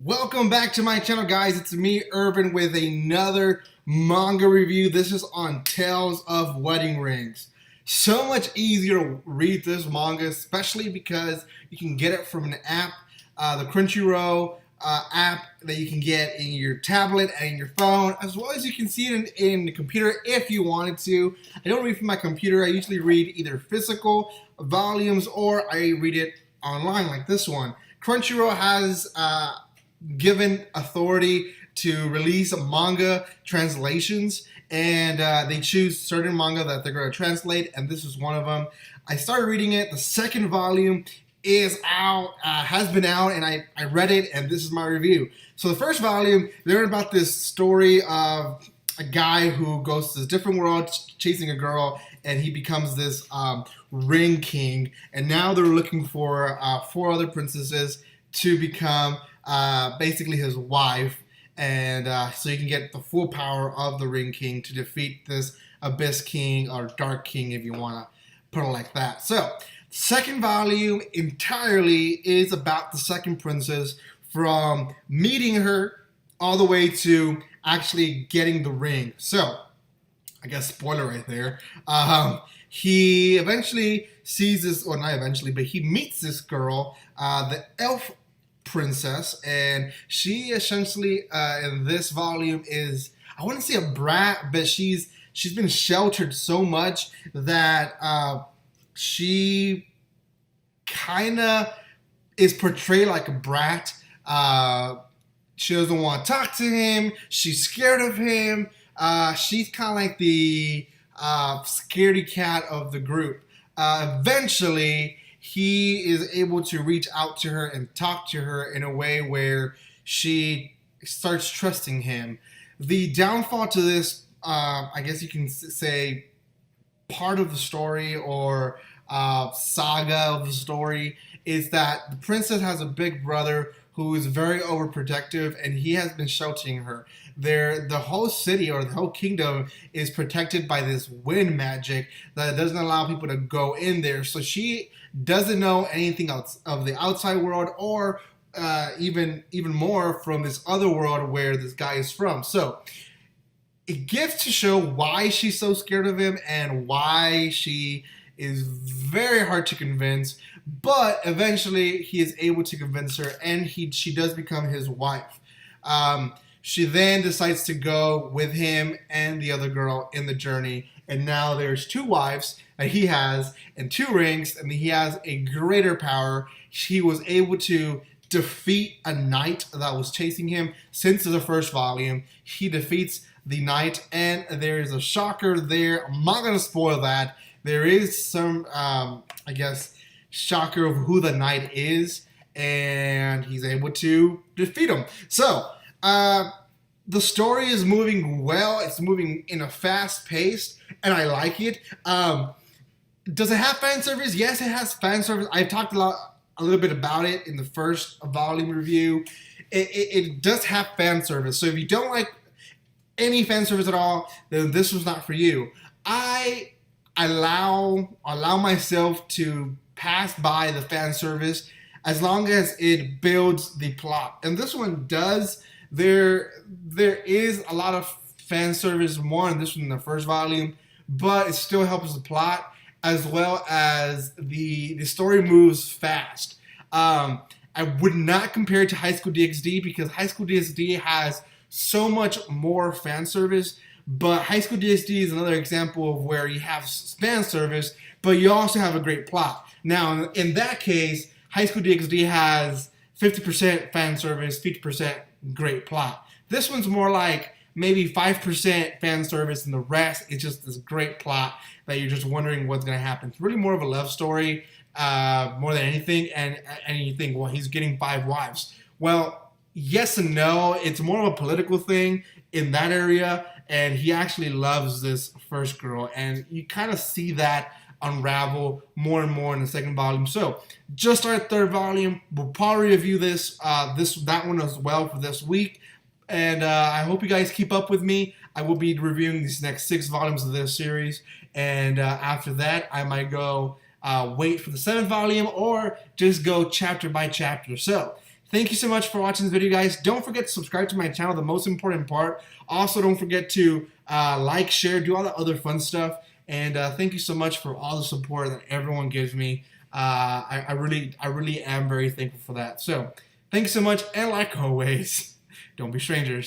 Welcome back to my channel, guys. It's me, Irvin, with another manga review. This is on Tales of Wedding Rings. So much easier to read this manga, especially because you can get it from an app, the Crunchyroll app that you can get in your tablet and in your phone, as well as you can see it in the computer if you wanted to. I don't read from my computer. I usually read either physical volumes or I read it online like this one. Crunchyroll has given authority to release manga translations, and they choose certain manga that they're going to translate, and this is one of them. I started reading it. The second volume is out, has been out, and I read it, and this is my review. So the first volume, they're about this story of a guy who goes to this different world chasing a girl, and he becomes this ring king, and now they're looking for 4 other princesses to become basically his wife, and so you can get the full power of the Ring King to defeat this Abyss King or Dark King, if you want to put it like that. So, second volume entirely is about the second princess, from meeting her all the way to actually getting the ring. So, I guess spoiler right there. He eventually sees this, or not eventually, but he meets this girl, the elf princess, and she essentially in this volume is, I wouldn't say a brat, but she's been sheltered so much that she kind of is portrayed like a brat. She doesn't want to talk to him. She's scared of him. She's kind of like the scaredy cat of the group. Eventually, he is able to reach out to her and talk to her in a way where she starts trusting him. The downfall to this, I guess you can say, part of the story or saga of the story is that the princess has a big brother who is very overprotective, and he has been sheltering her. The whole city or the whole kingdom is protected by this wind magic that doesn't allow people to go in there. So she doesn't know anything else of the outside world, or even more from this other world where this guy is from. So it gets to show why she's so scared of him and why she is very hard to convince, but eventually he is able to convince her, and she does become his wife. She then decides to go with him and the other girl in the journey, and now there's 2 wives that he has and 2 rings, and he has a greater power. He was able to defeat a knight that was chasing him since the first volume. He defeats the knight, and there is a shocker there. I'm not going to spoil that. There is some, I guess, shocker of who the knight is, and he's able to defeat him. So, the story is moving well. It's moving in a fast pace, and I like it. Does it have fan service? Yes, it has fan service. I've talked a little bit about it in the first volume review. It does have fan service. So if you don't like any fan service at all, then this was not for you. I allow myself to pass by the fan service as long as it builds the plot, and this one does. There is a lot of fan service more in this one than the first volume, but it still helps the plot, as well as the story moves fast. I would not compare it to High School DxD, because High School DxD has so much more fan service, but High School DxD is another example of where you have fan service, but you also have a great plot. Now, in that case, High School DxD has 50% fan service, 50% great plot. This one's more like maybe 5% fan service, and the rest is just this great plot that you're just wondering what's going to happen. It's really more of a love story more than anything, and you think, well, he's getting 5 wives. Well, yes and no. It's more of a political thing in that area, and he actually loves this first girl, and you kind of see that unravel more and more in the second volume. So just our third volume. We'll probably review that one as well for this week, and I hope you guys keep up with me. I will be reviewing these next 6 volumes of this series, and after that I might go wait for the 7th volume, or just go chapter by chapter. So Thank you so much for watching this video, guys. Don't forget to subscribe to my channel, the most important part. Also, don't forget to like, share, do all the other fun stuff. And thank you so much for all the support that everyone gives me. I really am very thankful for that. So, thank you so much. And like always, don't be strangers.